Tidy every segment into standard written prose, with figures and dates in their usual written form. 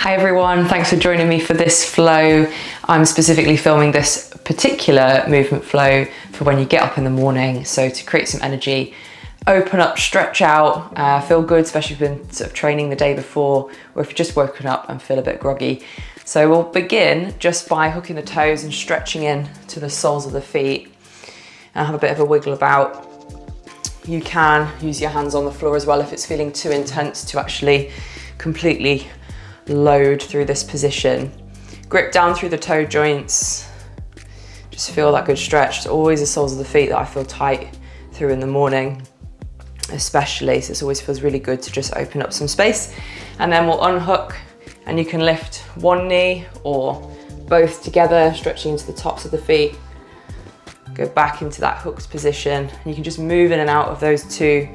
Hi everyone, thanks for joining me for this flow. I'm specifically filming this particular movement flow for when you get up in the morning. So to create some energy, open up, stretch out, feel good, especially if you've been sort of training the day before, or if you've just woken up and feel a bit groggy. So we'll begin just by hooking the toes and stretching in to the soles of the feet and have a bit of a wiggle about. You can use your hands on the floor as well if it's feeling too intense to actually completely load through this position. Grip down through the toe joints. Just feel that good stretch. It's always the soles of the feet that I feel tight through in the morning, especially. So it always feels really good to just open up some space. And then we'll unhook and you can lift one knee or both together, stretching into the tops of the feet. Go back into that hooked position. You can just move in and out of those two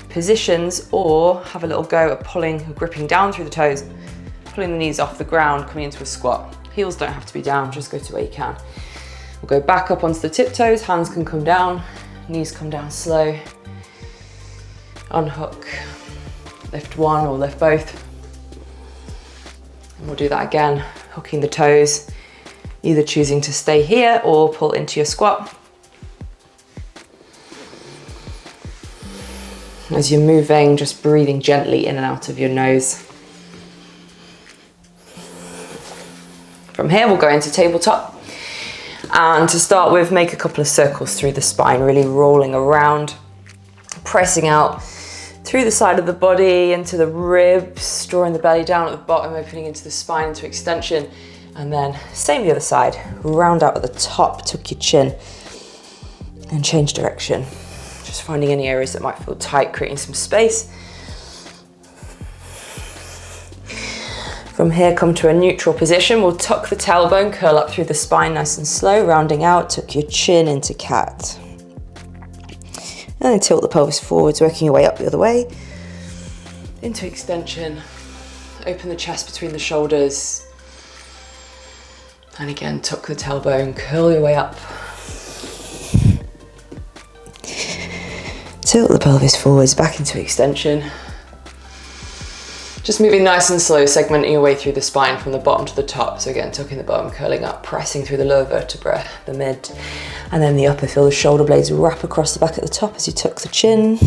positions or have a little go at pulling, gripping down through the toes, pulling the knees off the ground, coming into a squat. Heels don't have to be down, just go to where you can. We'll go back up onto the tiptoes, hands can come down, knees come down slow. Unhook, lift one or lift both. And we'll do that again, hooking the toes, either choosing to stay here or pull into your squat. As you're moving, just breathing gently in and out of your nose. From here, we'll go into tabletop. And to start with, make a couple of circles through the spine, really rolling around, pressing out through the side of the body, into the ribs, drawing the belly down at the bottom, opening into the spine, into extension. And then same the other side, round out at the top, tuck your chin and change direction. Just finding any areas that might feel tight, creating some space. From here, come to a neutral position. We'll tuck the tailbone, curl up through the spine nice and slow, rounding out, tuck your chin into cat. And then tilt the pelvis forwards, working your way up the other way. Into extension, open the chest between the shoulders. And again, tuck the tailbone, curl your way up. Tilt the pelvis forwards, back into extension. Just moving nice and slow, segmenting your way through the spine from the bottom to the top. So again, tucking the bottom, curling up, pressing through the lower vertebra, the mid, and then the upper. Feel the shoulder blades wrap across the back at the top as you tuck the chin.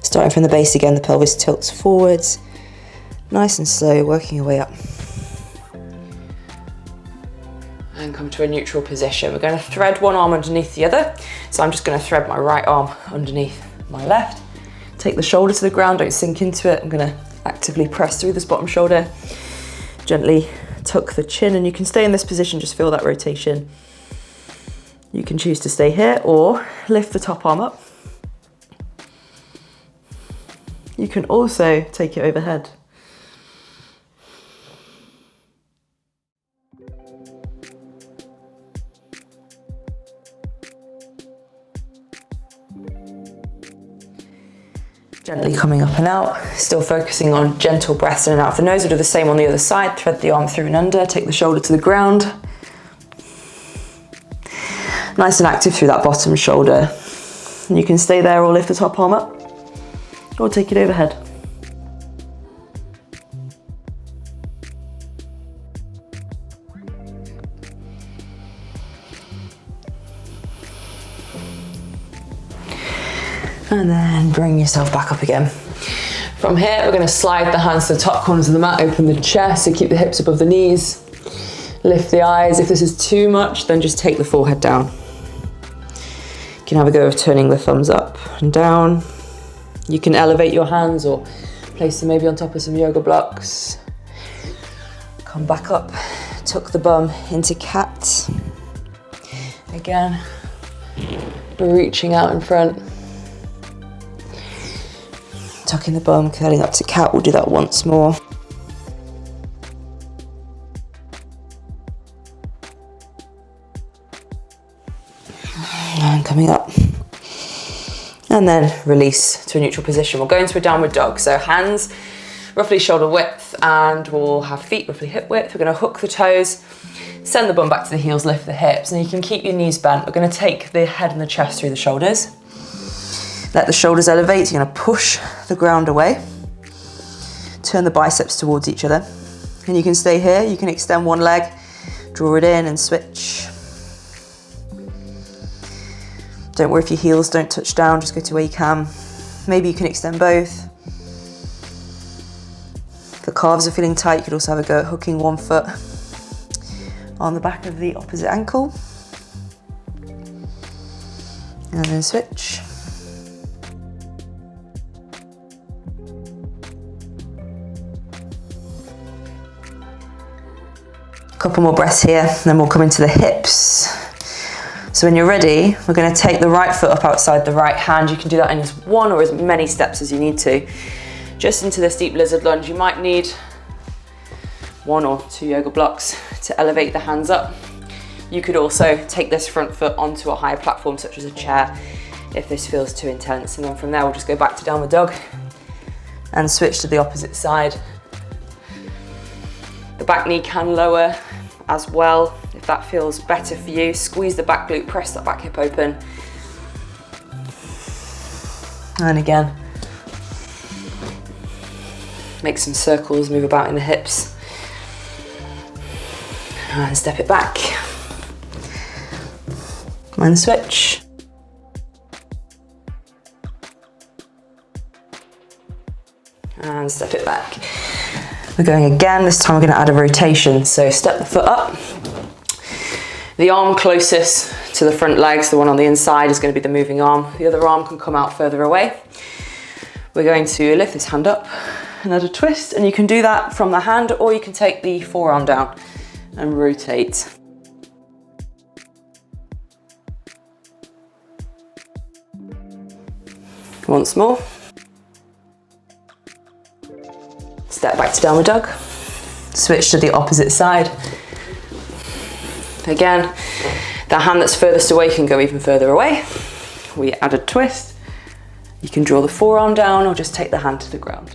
Starting from the base again, the pelvis tilts forwards. Nice and slow, working your way up. And come to a neutral position. We're going to thread one arm underneath the other. So I'm just going to thread my right arm underneath my left. Take the shoulder to the ground, don't sink into it. I'm going to actively press through this bottom shoulder. Gently tuck the chin, and you can stay in this position, just feel that rotation. You can choose to stay here or lift the top arm up. You can also take it overhead. Gently coming up and out, still focusing on gentle breaths in and out of the nose. We'll do the same on the other side. Thread the arm through and under, take the shoulder to the ground. Nice and active through that bottom shoulder. And you can stay there or lift the top arm up or take it overhead. And then bring yourself back up again. From here, we're going to slide the hands to the top corners of the mat, open the chest, so keep the hips above the knees. Lift the eyes. If this is too much, then just take the forehead down. You can have a go of turning the thumbs up and down. You can elevate your hands or place them maybe on top of some yoga blocks. Come back up, tuck the bum into cat. Again, reaching out in front. Tucking the bum, curling up to cat. We'll do that once more. And coming up. And then release to a neutral position. We'll go into a downward dog. So hands roughly shoulder width, and we'll have feet roughly hip width. We're going to hook the toes, send the bum back to the heels, lift the hips, and you can keep your knees bent. We're going to take the head and the chest through the shoulders. Let the shoulders elevate. You're going to push the ground away. turn the biceps towards each other. And you can stay here, you can extend one leg, draw it in and switch. Don't worry if your heels don't touch down, just go to where you can. Maybe you can extend both. If the calves are feeling tight, you could also have a go at hooking one foot on the back of the opposite ankle. And then switch. Couple more breaths here, and then we'll come into the hips. So when you're ready, we're going to take the right foot up outside the right hand. You can do that in as one or as many steps as you need to. Just into this deep lizard lunge, you might need 1 or 2 yoga blocks to elevate the hands up. You could also take this front foot onto a higher platform, such as a chair, if this feels too intense. And then from there, we'll just go back to downward dog and switch to the opposite side. The back knee can lower as well, if that feels better for you. Squeeze the back glute, press that back hip open. And again, make some circles, move about in the hips. And step it back. And switch. And step it back. We're going again, this time we're going to add a rotation. So step the foot up. The arm closest to the front legs, the one on the inside, is going to be the moving arm. The other arm can come out further away. We're going to lift this hand up and add a twist, and you can do that from the hand, or you can take the forearm down and rotate. Once more. Step back to downward dog. Switch to the opposite side. Again, the hand that's furthest away can go even further away. We add a twist. You can draw the forearm down or just take the hand to the ground.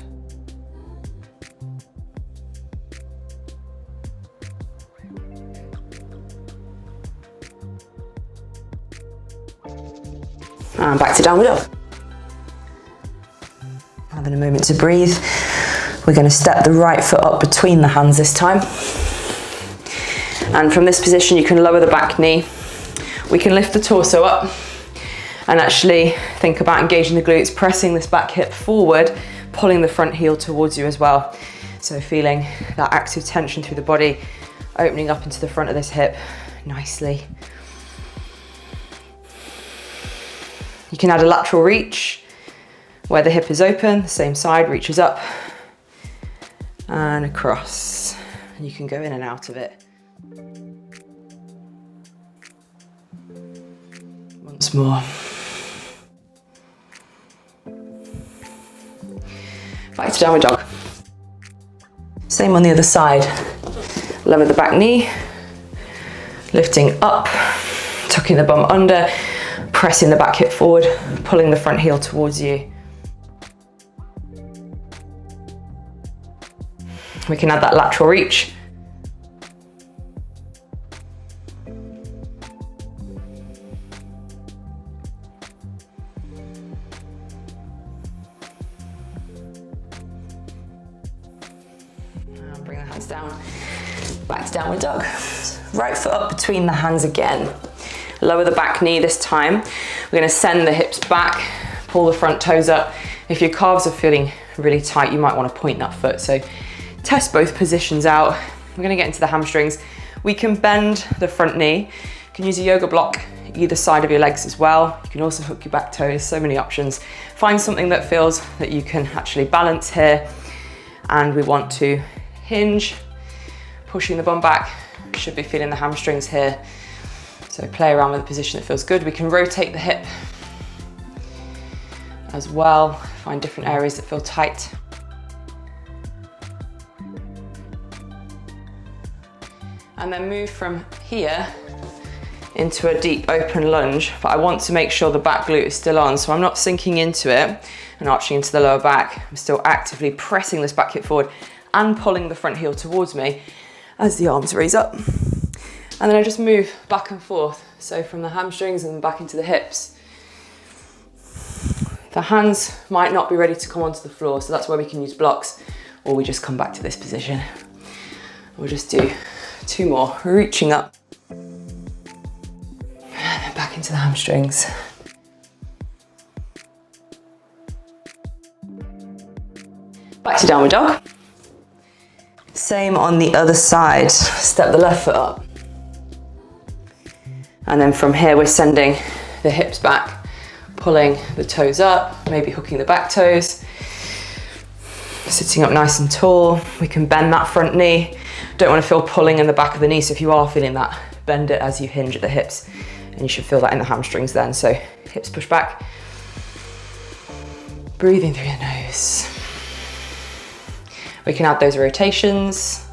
And back to downward dog. Having a moment to breathe. We're going to step the right foot up between the hands this time. And from this position, you can lower the back knee. We can lift the torso up and actually think about engaging the glutes, pressing this back hip forward, pulling the front heel towards you as well. So feeling that active tension through the body, opening up into the front of this hip nicely. You can add a lateral reach where the hip is open, the same side reaches up and across. And you can go in and out of it. Once more. Back to downward dog. Same on the other side. Lower the back knee, lifting up, tucking the bum under, pressing the back hip forward, pulling the front heel towards you. We can add that lateral reach. And bring the hands down, back to downward dog. Right foot up between the hands again. Lower the back knee this time. We're going to send the hips back, pull the front toes up. If your calves are feeling really tight, you might want to point that foot. So test both positions out. We're going to get into the hamstrings. We can bend the front knee. You can use a yoga block either side of your legs as well. You can also hook your back toes, so many options. Find something that feels that you can actually balance here. And we want to hinge, pushing the bum back. Should be feeling the hamstrings here. So play around with a position that feels good. We can rotate the hip as well. Find different areas that feel tight. And then move from here into a deep open lunge, but I want to make sure the back glute is still on, so I'm not sinking into it and arching into the lower back. I'm still actively pressing this back hip forward and pulling the front heel towards me as the arms raise up. And then I just move back and forth, so from the hamstrings and back into the hips. The hands might not be ready to come onto the floor, so that's where we can use blocks, or we just come back to this position. We'll just do 2 more, reaching up, and then back into the hamstrings. Back to downward dog. Same on the other side. Step the left foot up. And then from here, we're sending the hips back, pulling the toes up, maybe hooking the back toes. Sitting up nice and tall. We can bend that front knee. Don't want to feel pulling in the back of the knee, so if you are feeling that, bend it as you hinge at the hips, and you should feel that in the hamstrings then. So hips push back. Breathing through your nose. We can add those rotations,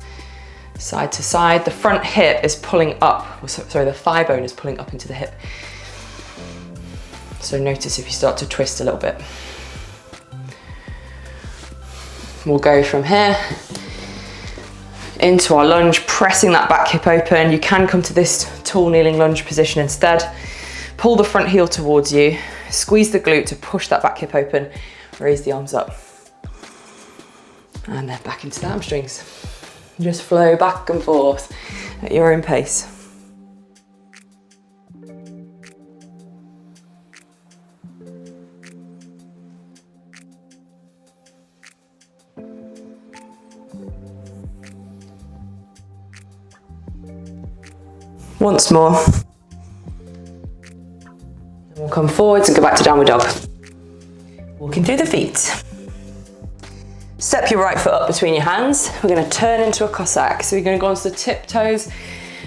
side to side. The front hip is pulling up, sorry, the thigh bone is pulling up into the hip. So notice if you start to twist a little bit. We'll go from here into our lunge, pressing that back hip open. You can come to this tall kneeling lunge position instead. Pull the front heel towards you, squeeze the glute to push that back hip open, raise the arms up. And then back into the hamstrings. Just flow back and forth at your own pace. Once more. And we'll come forwards and go back to downward dog. Walking through the feet. Step your right foot up between your hands. We're going to turn into a Cossack. So we're going to go onto the tiptoes.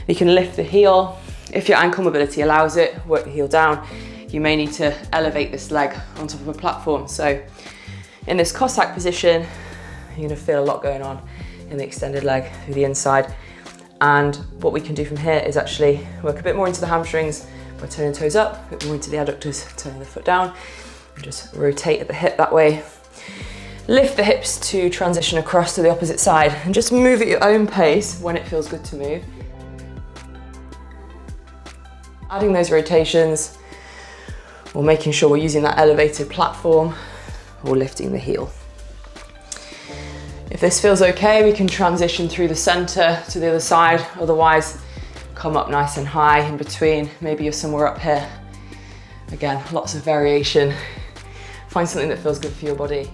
You can lift the heel. If your ankle mobility allows it, work the heel down. You may need to elevate this leg on top of a platform. So in this Cossack position, you're going to feel a lot going on in the extended leg through the inside. And what we can do from here is actually work a bit more into the hamstrings by turning the toes up, a bit more into the adductors, turning the foot down, and just rotate at the hip that way. Lift the hips to transition across to the opposite side and just move at your own pace when it feels good to move. Adding those rotations, or making sure we're using that elevated platform, or lifting the heel. If this feels okay, we can transition through the center to the other side. Otherwise, come up nice and high in between. Maybe you're somewhere up here. Again, lots of variation. Find something that feels good for your body.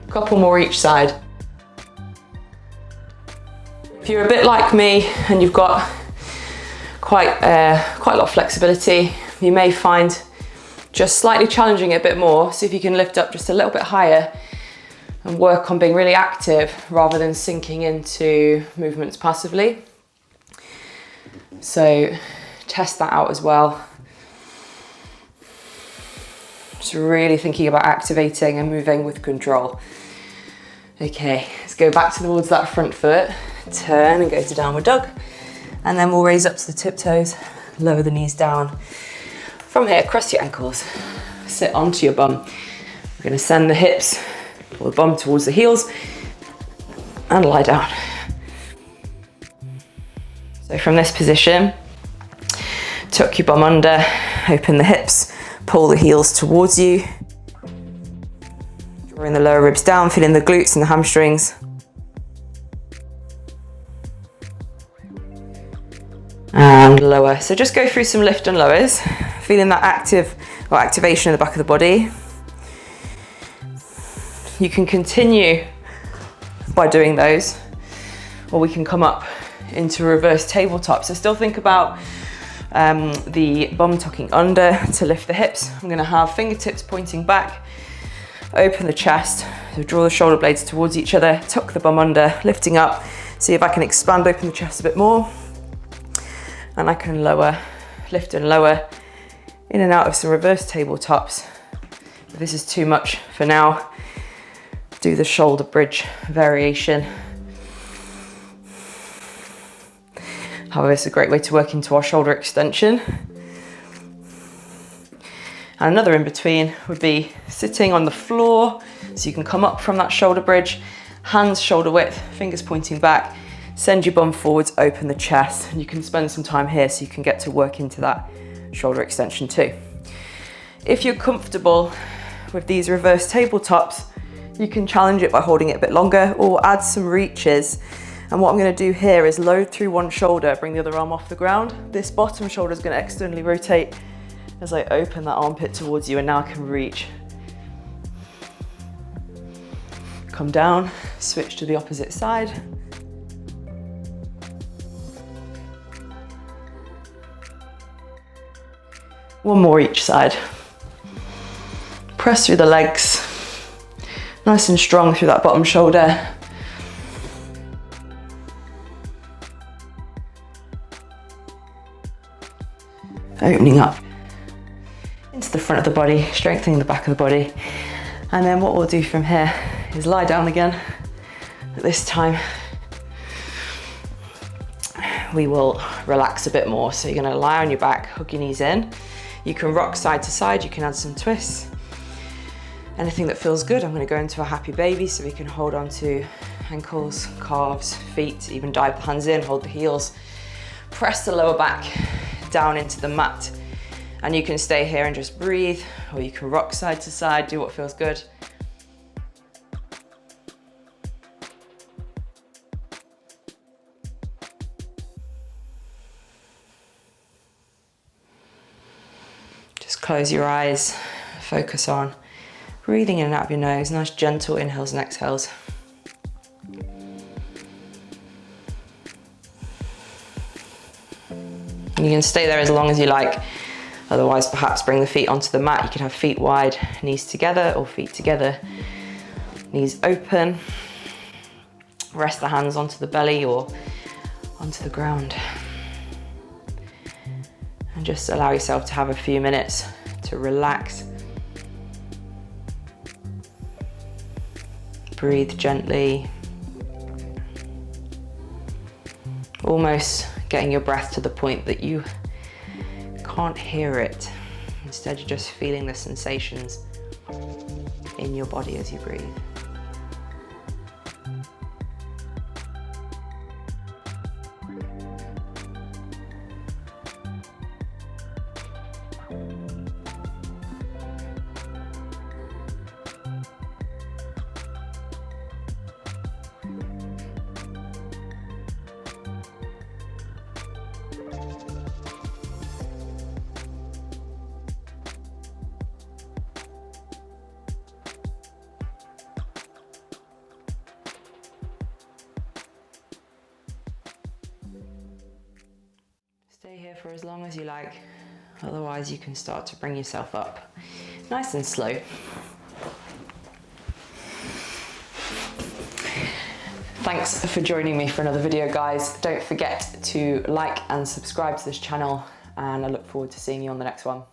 Couple more each side. If you're a bit like me and you've got quite a lot of flexibility, you may find just slightly challenging it a bit more. See if you can lift up just a little bit higher and work on being really active rather than sinking into movements passively. So test that out as well. Just really thinking about activating and moving with control. Okay, let's go back towards that front foot, turn and go to downward dog. And then we'll raise up to the tiptoes, lower the knees down. From here, cross your ankles, sit onto your bum. We're gonna send the hips or the bum towards the heels and lie down. So from this position, tuck your bum under, open the hips, pull the heels towards you. Drawing the lower ribs down, feeling the glutes and the hamstrings. And lower. So just go through some lift and lowers, feeling that activation in the back of the body. You can continue by doing those, or we can come up into reverse tabletop. So still think about the bum tucking under to lift the hips. I'm gonna have fingertips pointing back, open the chest, so draw the shoulder blades towards each other, tuck the bum under, lifting up. See if I can expand open the chest a bit more. And I can lower, lift and lower, in and out of some reverse tabletops. If this is too much for now, do the shoulder bridge variation. However, it's a great way to work into our shoulder extension. And another in between would be sitting on the floor, so you can come up from that shoulder bridge, hands shoulder width, fingers pointing back, send your bum forwards, open the chest, and you can spend some time here so you can get to work into that shoulder extension too. If you're comfortable with these reverse tabletops, you can challenge it by holding it a bit longer or add some reaches. And what I'm going to do here is load through one shoulder, bring the other arm off the ground. This bottom shoulder is going to externally rotate as I open that armpit towards you, and now I can reach. Come down, switch to the opposite side. One more each side. Press through the legs, nice and strong through that bottom shoulder. Opening up into the front of the body, strengthening the back of the body. And then what we'll do from here is lie down again. At this time, we will relax a bit more. So you're gonna lie on your back, hug your knees in. You can rock side to side, you can add some twists. Anything that feels good. I'm gonna go into a happy baby so we can hold on to ankles, calves, feet, even dive the hands in, hold the heels. Press the lower back down into the mat. And you can stay here and just breathe, or you can rock side to side, do what feels good. Just close your eyes, focus on breathing in and out of your nose, nice gentle inhales and exhales. And you can stay there as long as you like. Otherwise, perhaps bring the feet onto the mat. You could have feet wide, knees together, or feet together, knees open. Rest the hands onto the belly or onto the ground. And just allow yourself to have a few minutes to relax. Breathe gently. Almost getting your breath to the point that you can't hear it. Instead, you're just feeling the sensations in your body as you breathe. Stay here for as long as you like, otherwise you can start to bring yourself up nice and slow. Thanks for joining me for another video, guys. Don't forget to like and subscribe to this channel, and I look forward to seeing you on the next one.